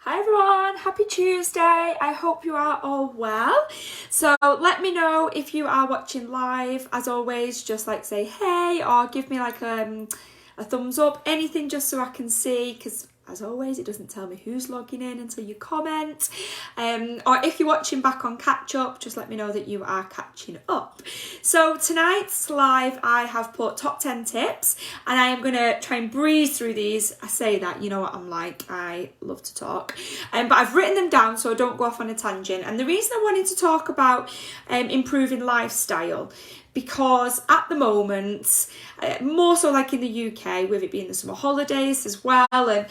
Hi everyone, happy Tuesday. I hope you are all well. So let me know if you are watching live. As always, just like say hey or give me like a thumbs up, anything just so I can see, because as always, it doesn't tell me who's logging in until you comment. Or if you're watching back on catch up, just let me know that you are catching up. So tonight's live, I have put top 10 tips, and I am going to try and breeze through these. I say that, you know what I'm like, I love to talk. But I've written them down so I don't go off on a tangent. And the reason I wanted to talk about improving lifestyle, because at the moment, more so like in the UK, with it being the summer holidays as well, and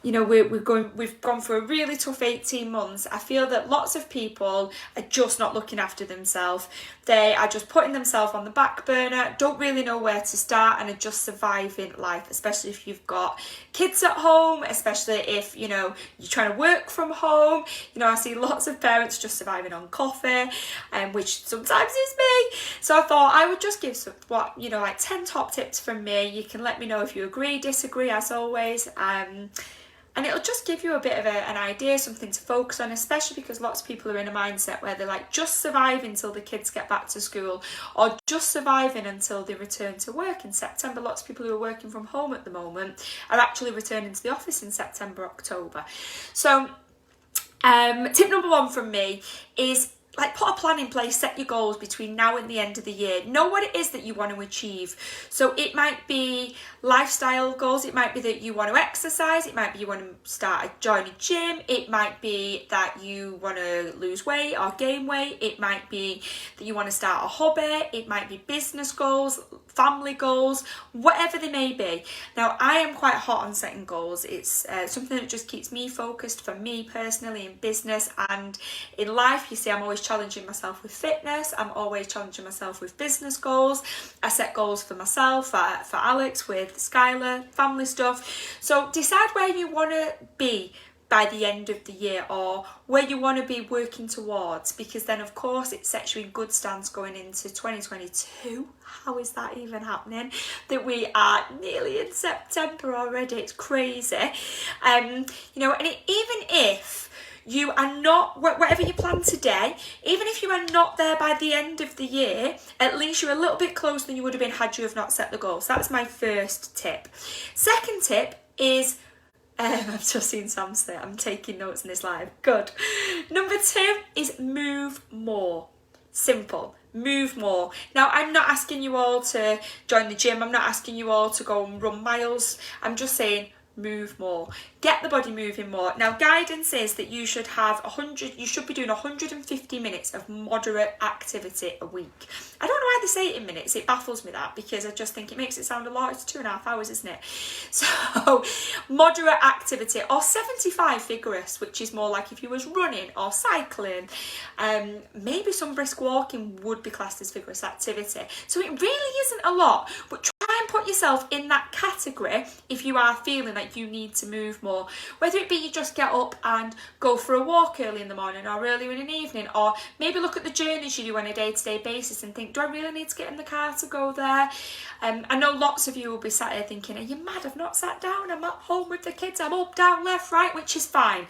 you know we've gone for a really tough 18 months. I feel that lots of people are just not looking after themselves. They are just putting themselves on the back burner, don't really know where to start, and are just surviving life, especially if you've got kids at home, especially if you're trying to work from home. I see lots of parents just surviving on coffee, which sometimes is me. So I thought I would just give some like 10 top tips from me. You can let me know if you agree, disagree, as always. And it'll just give you a bit of an idea, something to focus on, especially because lots of people are in a mindset where they're like just surviving until the kids get back to school, or just surviving until they return to work in September. Lots of people who are working from home at the moment are actually returning to the office in September, October. So tip number one from me is put a plan in place, set your goals between now and the end of the year. Know what it is that you want to achieve. So it might be lifestyle goals, it might be that you want to exercise, it might be you want to join a gym, it might be that you want to lose weight or gain weight, it might be that you want to start a hobby, it might be business goals, family goals, whatever they may be. Now, I am quite hot on setting goals. It's something that just keeps me focused, for me personally, in business and in life. You see, I'm always challenging myself with fitness, I'm always challenging myself with business goals. I set goals for myself, for Alex, with Skylar, family stuff. So decide where you want to be by the end of the year, or where you want to be working towards, because then of course it sets you in good stance going into 2022. How is that even happening, that we are nearly in September already? It's crazy. And even if you are not, whatever you plan today, even if you are not there by the end of the year, at least you're a little bit closer than you would have been had you have not set the goals. That's my first tip. Second tip is, I've just seen Sam say, I'm taking notes in this live. Good. Number 2 is move more. Simple. Move more. Now, I'm not asking you all to join the gym. I'm not asking you all to go and run miles. I'm just saying move more. Get the body moving more. Now, guidance is that you should be doing 150 minutes of moderate activity a week. I don't know why they say it in minutes. It baffles me, that, because I just think it makes it sound a lot. It's 2.5 hours, isn't it? So moderate activity, or 75 vigorous, which is more like if you was running or cycling. Maybe some brisk walking would be classed as vigorous activity. So it really isn't a lot, but try and put yourself in that category if you are feeling like you need to move more. Whether it be you just get up and go for a walk early in the morning or early in an evening, or maybe look at the journeys you do on a day-to-day basis and think, do I really need to get in the car to go there? I know lots of you will be sat here thinking, are you mad? I've not sat down, I'm at home with the kids, I'm up, down, left, right, which is fine.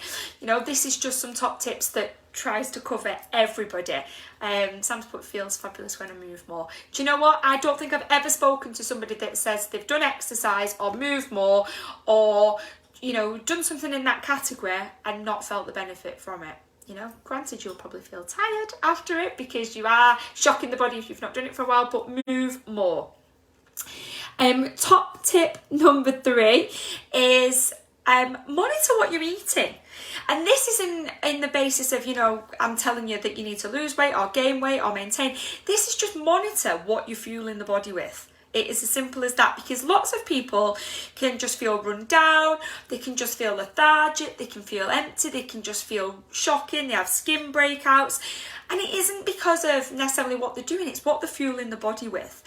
This is just some top tips that tries to cover everybody. Sam's put feels fabulous when I move more. Do you know what? I don't think I've ever spoken to somebody that says they've done exercise or moved more, or done something in that category and not felt the benefit from it. Granted, you'll probably feel tired after it because you are shocking the body if you've not done it for a while, but move more. Top tip number 3 is monitor what you're eating. And this is in the basis of, I'm telling you that you need to lose weight or gain weight or maintain. This is just monitor what you're fueling the body with. It is as simple as that, because lots of people can just feel run down, they can just feel lethargic, they can feel empty, they can just feel shocking, they have skin breakouts. And it isn't because of necessarily what they're doing, it's what they're fueling the body with.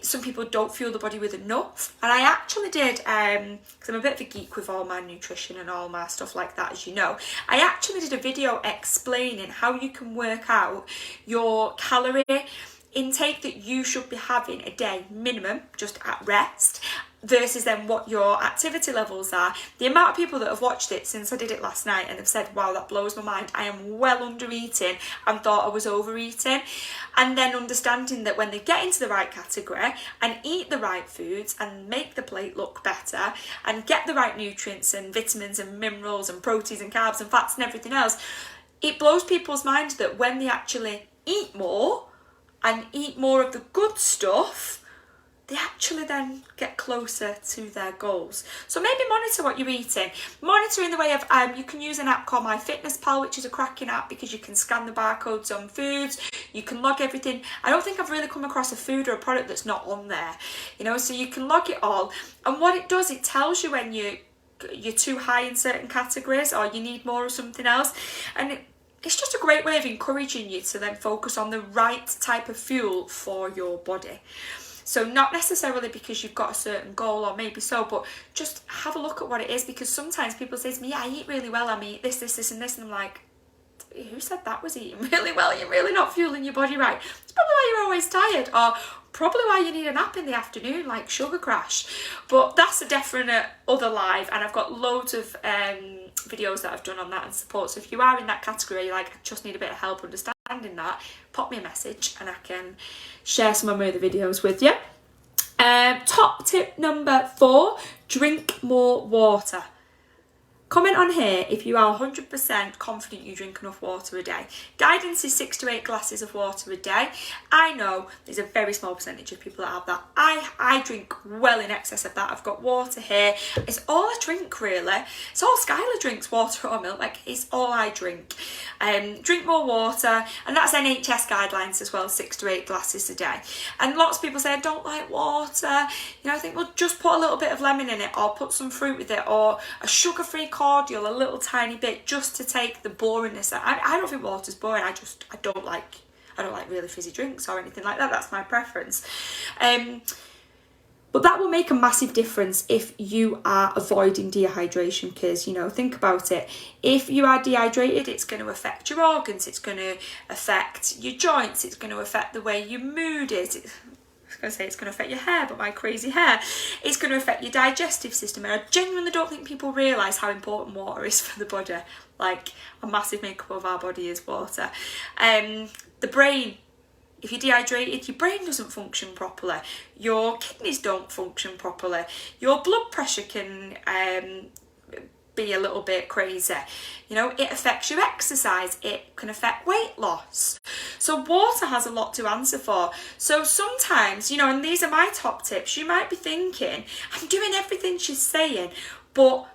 Some people don't fuel the body with enough. And I actually did, because I'm a bit of a geek with all my nutrition and all my stuff like that, as you know, I actually did a video explaining how you can work out your calorie intake that you should be having a day minimum, just at rest, versus then what your activity levels are. The amount of people that have watched it since I did it last night and have said, wow, that blows my mind, I am well under eating and thought I was overeating. And then understanding that when they get into the right category and eat the right foods and make the plate look better and get the right nutrients and vitamins and minerals and proteins and carbs and fats and everything else, it blows people's minds that when they actually eat more and eat more of the good stuff, they actually then get closer to their goals. So maybe monitor what you're eating. Monitor in the way of, you can use an app called MyFitnessPal, which is a cracking app because you can scan the barcodes on foods, you can log everything. I don't think I've really come across a food or a product that's not on there, you know, so you can log it all. And what it does, it tells you when you're too high in certain categories or you need more of something else. And it's just a great way of encouraging you to then focus on the right type of fuel for your body. So not necessarily because you've got a certain goal, or maybe so, but just have a look at what it is, because sometimes people say to me, yeah, I eat really well, I eat this, this, this and this, and I'm like, who said that was eating really well? You're really not fueling your body right. It's probably why you're always tired, or probably why you need a nap in the afternoon, like sugar crash. But that's a definite other live, and I've got loads of videos that I've done on that and support. So if you are in that category, like, I just need a bit of help understanding that, pop me a message and I can share some of my other videos with you. Top tip number 4, drink more water. Comment on here if you are 100% confident you drink enough water a day. Guidance is 6 to 8 glasses of water a day. I know there's a very small percentage of people that have that. I drink well in excess of that. I've got water here. It's all I drink, really. It's all Skylar drinks, water or milk. Like, it's all I drink. Drink more water, and that's NHS guidelines as well, 6 to 8 glasses a day. And lots of people say, I don't like water. You know, I think, well, just put a little bit of lemon in it, or put some fruit with it, or a sugar-free cordial, a little tiny bit, just to take the boringness out. I don't think water's boring. I don't like really fizzy drinks or anything like that. That's my preference. But that will make a massive difference if you are avoiding dehydration, because, you know, think about it. If you are dehydrated, it's going to affect your organs, it's going to affect your joints, it's going to affect the way your mood is. I was going to say it's going to affect your hair, but my crazy hair. It's going to affect your digestive system. And I genuinely don't think people realise how important water is for the body. Like, a massive makeup of our body is water. The brain. If you're dehydrated, your brain doesn't function properly. Your kidneys don't function properly. Your blood pressure can be a little bit crazy. You know, it affects your exercise. It can affect weight loss. So water has a lot to answer for. So sometimes, you know, and these are my top tips, you might be thinking, I'm doing everything she's saying, but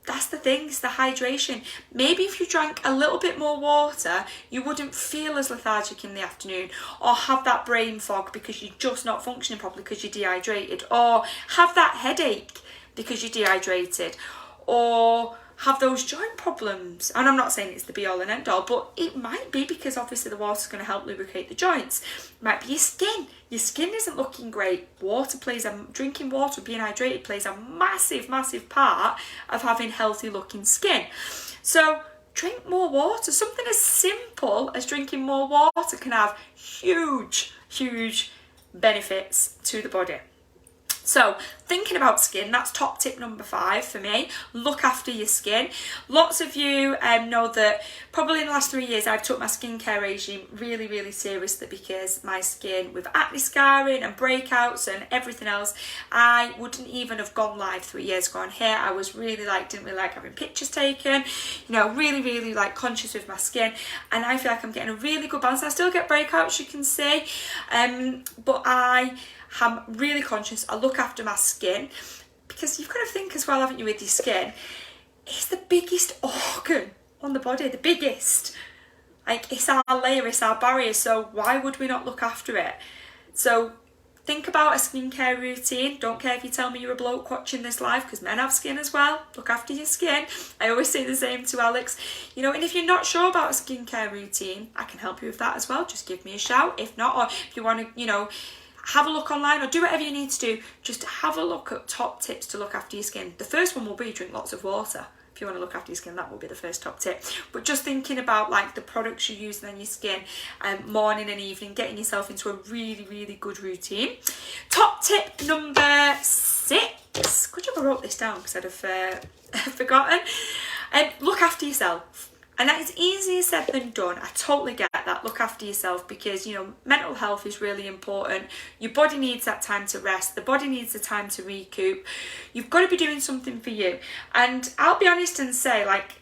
that's the thing, it's the hydration. Maybe if you drank a little bit more water, you wouldn't feel as lethargic in the afternoon, or have that brain fog because you're just not functioning properly because you're dehydrated, or have that headache because you're dehydrated, or have those joint problems. And I'm not saying it's the be all and end all, but it might be because obviously the water's going to help lubricate the joints. It might be your skin. Your skin isn't looking great. Drinking water, being hydrated plays a massive, massive part of having healthy looking skin. So drink more water. Something as simple as drinking more water can have huge, huge benefits to the body. So, thinking about skin, that's top tip number 5 for me. Look after your skin. Lots of you know that probably in the last 3 years I've took my skincare regime really, really seriously, because my skin, with acne scarring and breakouts and everything else, I wouldn't even have gone live 3 years ago on here. I was really didn't really like having pictures taken, you know, really, really conscious with my skin, and I feel like I'm getting a really good balance. I still get breakouts, you can see, but I'm really conscious. I look after my skin, because you've got to think as well, haven't you, with your skin, it's the biggest organ on the body, the biggest. Like, it's our layer, it's our barrier, so why would we not look after it? So think about a skincare routine. Don't care if you tell me you're a bloke watching this live, because men have skin as well. Look after your skin. I always say the same to Alex. You know, and if you're not sure about a skincare routine, I can help you with that as well. Just give me a shout. If not, or if you want to, you know, have a look online or do whatever you need to do, just have a look at top tips to look after your skin. The first one will be drink lots of water. If if you want to look after your skin, that will be the first top tip. But just thinking about like the products you're using on your skin, morning and evening, getting yourself into a really, really good routine. Top tip number 6. Good job I wrote this down because I'd have forgotten. Look after yourself. And that is easier said than done. I totally get that. Look after yourself, because, you know, mental health is really important. Your body needs that time to rest. The body needs the time to recoup. You've got to be doing something for you. And I'll be honest and say, like,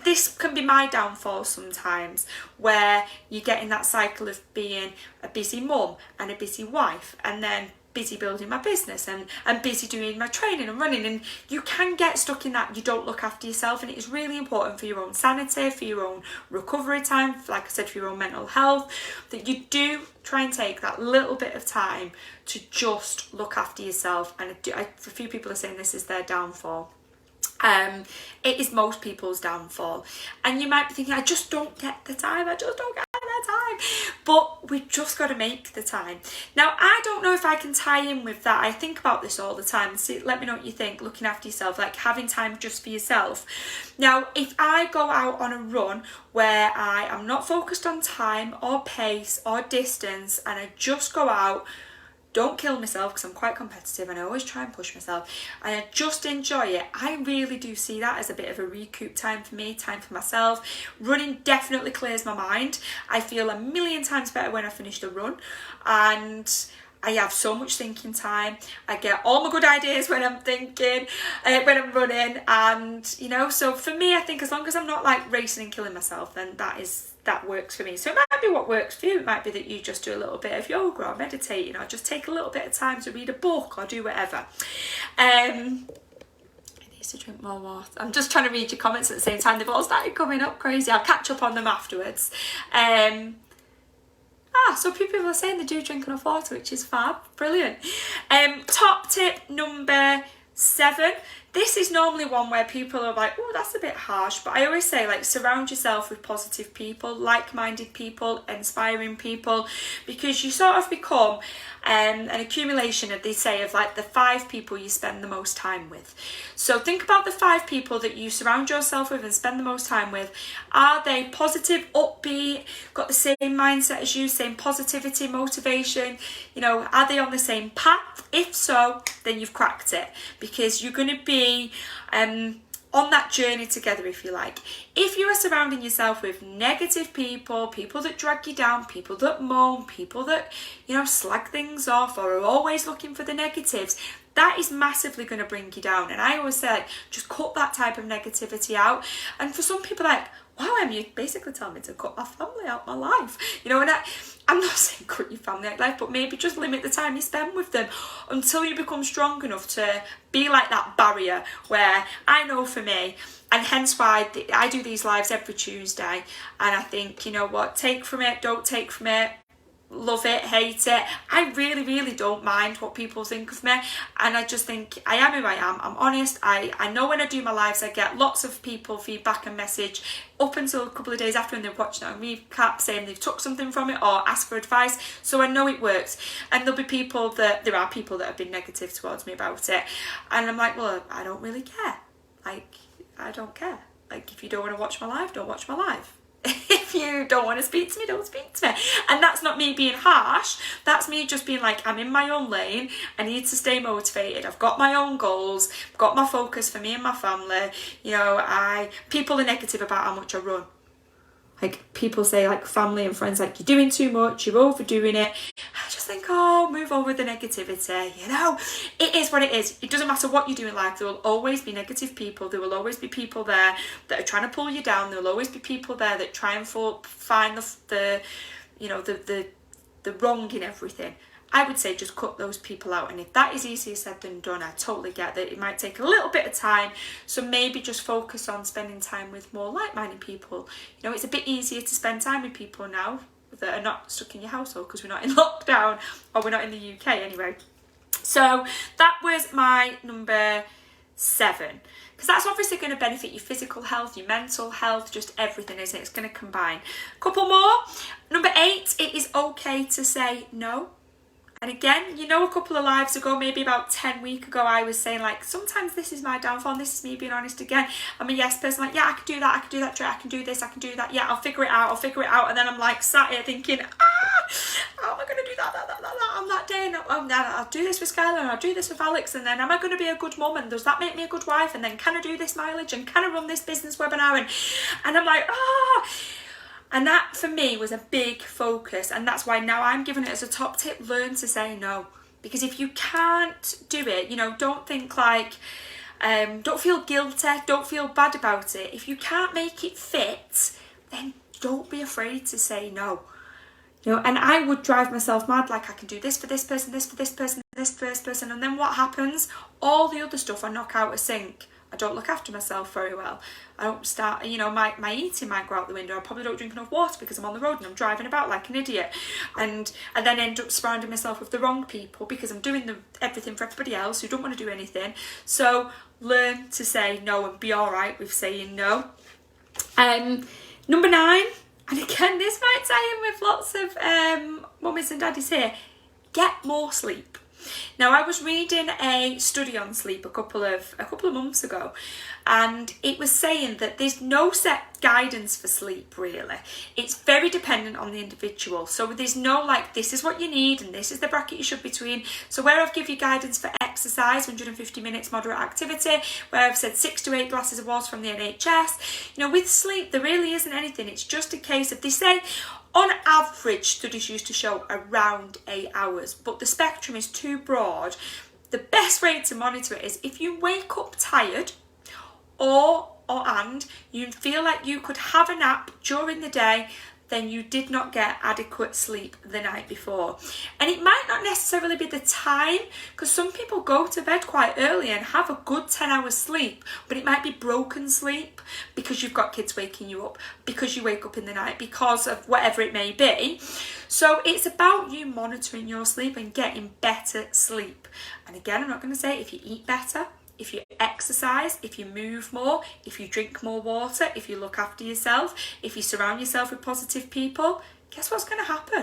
this can be my downfall sometimes, where you get in that cycle of being a busy mum and a busy wife, and then busy building my business and busy doing my training and running, and you can get stuck in that you don't look after yourself. And it is really important for your own sanity, for your own recovery time, like I said, for your own mental health, that you do try and take that little bit of time to just look after yourself. And a few people are saying this is their downfall. It is most people's downfall, and you might be thinking, I just don't get the time, but we've just got to make the time. Now, I don't know if I can tie in with that. I think about this all the time. See, let me know what you think. Looking after yourself, like having time just for yourself. Now, if I go out on a run where I am not focused on time or pace or distance, and I just go out, don't kill myself, because I'm quite competitive and I always try and push myself, and I just enjoy it, I really do see that as a bit of a recoup time for me, time for myself. Running definitely clears my mind. I feel a million times better when I finish the run, and I have so much thinking time. I get all my good ideas when I'm thinking, when I'm running, and, you know, so for me, I think as long as I'm not like racing and killing myself, then that works for me. So it might be what works for you. It might be that you just do a little bit of yoga or meditating, or just take a little bit of time to read a book or do whatever. I need to drink more water. I'm just trying to read your comments at the same time. They've all started coming up crazy. I'll catch up on them afterwards. So people are saying they do drink enough water, which is fab. Brilliant. Top tip number 7. This is normally one where people are like, oh, that's a bit harsh. But I always say, like, surround yourself with positive people, like-minded people, inspiring people, because you sort of become an accumulation of, they say, of like the 5 people you spend the most time with. So think about the 5 people that you surround yourself with and spend the most time with. Are they positive, upbeat, got the same mindset as you, same positivity, motivation? You know, are they on the same path? If so, then you've cracked it, because you're going to be on that journey together, if you like. If you are surrounding yourself with negative people, people that drag you down, people that moan, people that, you know, slag things off or are always looking for the negatives, that is massively going to bring you down. And I always say, like, just cut that type of negativity out. And for some people, like, wow, Em, you basically telling me to cut my family out my life. You know, and I'm not saying cut your family out life, but maybe just limit the time you spend with them until you become strong enough to be like that barrier. Where I know for me, and hence why I do these lives every Tuesday, and I think, you know what, take from it, don't take from it, love it, hate it, I really, really don't mind what people think of me. And I just think I am who I am. I'm honest. I know when I do my lives, I get lots of people feedback and message up until a couple of days after when they've watched it on recap, saying they've took something from it or asked for advice. So I know it works. And there are people that have been negative towards me about it, and I'm like, well, I don't really care. Like, I don't care. Like, if you don't want to watch my live, don't watch my live. If you don't want to speak to me, don't speak to me. And that's not me being harsh. That's me just being like, I'm in my own lane. I need to stay motivated. I've got my own goals. I've got my focus for me and my family. You know, people are negative about how much I run. Like, people say, like, family and friends, like, you're doing too much, you're overdoing it. I just think, oh, move over the negativity, you know? It is what it is. It doesn't matter what you do in life. There will always be negative people. There will always be people there that are trying to pull you down. There will always be people there that try and find the wrong in everything. I would say just cut those people out. And if that is easier said than done, I totally get that. It might take a little bit of time. So maybe just focus on spending time with more like-minded people. You know, it's a bit easier to spend time with people now that are not stuck in your household, because we're not in lockdown, or we're not in the UK anyway. So that was my number 7. Because that's obviously going to benefit your physical health, your mental health, just everything, isn't it? It's going to combine. Couple more. Number 8, it is okay to say no. And again, you know, a couple of lives ago, maybe about 10 weeks ago, I was saying like, sometimes this is my downfall, and this is me being honest again. I'm a yes person, like, yeah, I can do that, I can do that trick, I can do this, I can do that, yeah, I'll figure it out. And then I'm like sat here thinking, how am I going to do that on that day? And I'll do this with Skylar, and I'll do this with Alex, and then am I going to be a good mum, and does that make me a good wife, and then can I do this mileage, and can I run this business webinar, and I'm like, And that for me was a big focus, and that's why now I'm giving it as a top tip, learn to say no. Because if you can't do it, you know, don't think like, don't feel guilty, don't feel bad about it. If you can't make it fit, then don't be afraid to say no. You know, and I would drive myself mad, like I can do this for this person, this for this person, this first person, and then what happens? All the other stuff I knock out of sync. I don't look after myself very well. I don't start, you know, my eating might go out the window. I probably don't drink enough water because I'm on the road and I'm driving about like an idiot. And I then end up surrounding myself with the wrong people because I'm doing everything for everybody else who don't want to do anything. So learn to say no and be all right with saying no. Number 9, and again, this might tie in with lots of mummies and daddies here, get more sleep. Now, I was reading a study on sleep a couple of months ago, and it was saying that there's no set guidance for sleep, really. It's very dependent on the individual. So there's no like, this is what you need and this is the bracket you should be between. So where I've given you guidance for exercise, 150 minutes moderate activity, where I've said 6 to 8 glasses of water from the NHS, you know, with sleep, there really isn't anything. It's just a case of, they say, on average, studies used to show around 8 hours, but the spectrum is too broad. The best way to monitor it is if you wake up tired and you feel like you could have a nap during the day, then you did not get adequate sleep the night before. And it might not necessarily be the time, because some people go to bed quite early and have a good 10 hours sleep, but it might be broken sleep because you've got kids waking you up, because you wake up in the night, because of whatever it may be. So it's about you monitoring your sleep and getting better sleep. And again, I'm not going to say if you eat better, if you exercise, if you move more, if you drink more water, if you look after yourself, if you surround yourself with positive people, guess what's going to happen?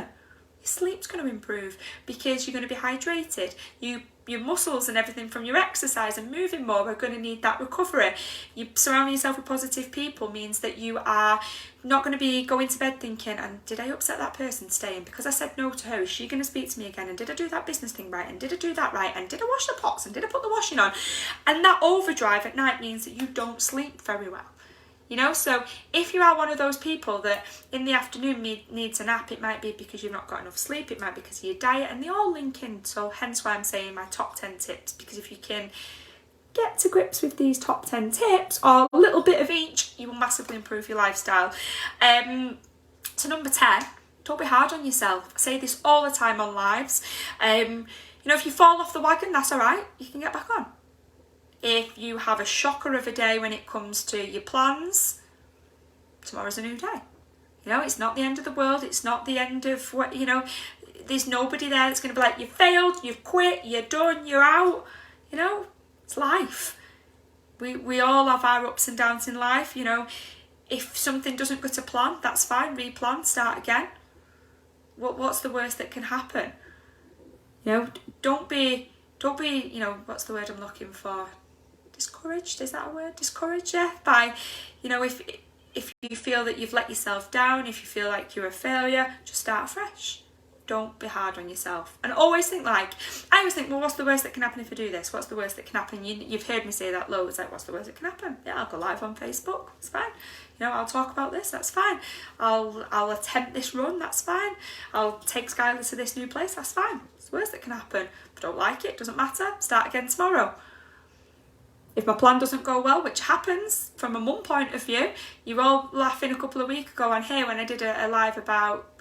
Your sleep's going to improve because you're going to be hydrated. Your muscles and everything from your exercise and moving more are going to need that recovery. You surround yourself with positive people means that you are not going to be going to bed thinking, and did I upset that person staying because I said no to her? Is she going to speak to me again? And did I do that business thing right? And did I do that right? And did I wash the pots? And did I put the washing on? And that overdrive at night means that you don't sleep very well. You know, so if you are one of those people that in the afternoon needs a nap, it might be because you've not got enough sleep, it might be because of your diet, and they all link in. So hence why I'm saying my top 10 tips, because if you can get to grips with these top 10 tips, or a little bit of each, you will massively improve your lifestyle. So number 10, don't be hard on yourself. I say this all the time on lives. You know, if you fall off the wagon, that's all right. You can get back on. If you have a shocker of a day when it comes to your plans, tomorrow's a new day. You know, it's not the end of the world. It's not the end of what, you know, there's nobody there that's going to be like, you failed, you've quit, you're done, you're out. You know, it's life. We all have our ups and downs in life. You know, if something doesn't go to plan, that's fine. Replan, start again. What's the worst that can happen? You know, don't be, you know, what's the word I'm looking for? Discouraged, is that a word? Discouraged, yeah. By, you know, if you feel that you've let yourself down, if you feel like you're a failure, just start fresh. Don't be hard on yourself. And always think like, I always think, well, what's the worst that can happen if I do this? What's the worst that can happen? You've heard me say that loads, like, what's the worst that can happen? Yeah, I'll go live on Facebook, it's fine. You know, I'll talk about this, that's fine. I'll attempt this run, that's fine. I'll take Skylar to this new place, that's fine. It's the worst that can happen. If I don't like it, doesn't matter, start again tomorrow. If my plan doesn't go well, which happens from a mum point of view, you were all laughing a couple of weeks ago on here when I did a live about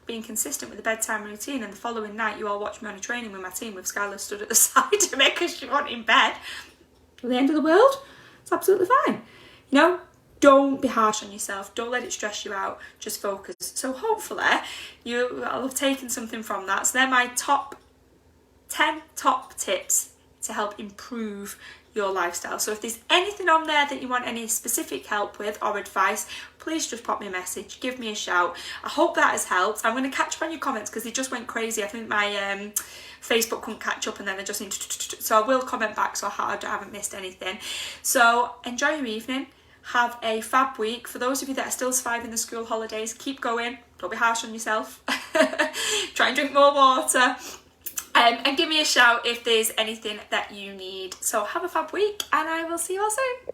being consistent with the bedtime routine, and the following night you all watched me on a training with my team with Skylar stood at the side of me because she wasn't in bed. At the end of the world, it's absolutely fine. You know, don't be harsh on yourself. Don't let it stress you out. Just focus. So hopefully you'll have taken something from that. So they're my top 10 top tips to help improve your lifestyle. So if there's anything on there that you want any specific help with or advice, please just pop me a message, give me a shout. I hope that has helped. I'm going to catch up on your comments because they just went crazy. I think my Facebook couldn't catch up, and then I just need to, so I will comment back so I haven't missed anything. So enjoy your evening. Have a fab week. For those of you that are still surviving the school holidays, keep going. Don't be harsh on yourself. Try and drink more water. And give me a shout if there's anything that you need. So have a fab week, and I will see you all soon.